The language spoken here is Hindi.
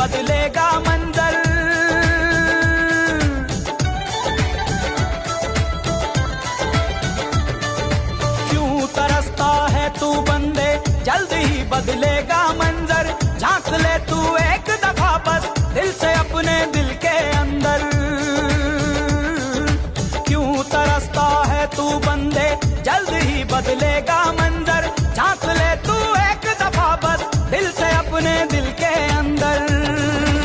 बदलेगा मंजर। क्यों तरसता है तू बंदे, जल्द ही बदलेगा मंजर। झांक ले तू एक दफा बस दिल से अपने दिल के अंदर। क्यों तरसता है तू बंदे, जल्द ही बदलेगा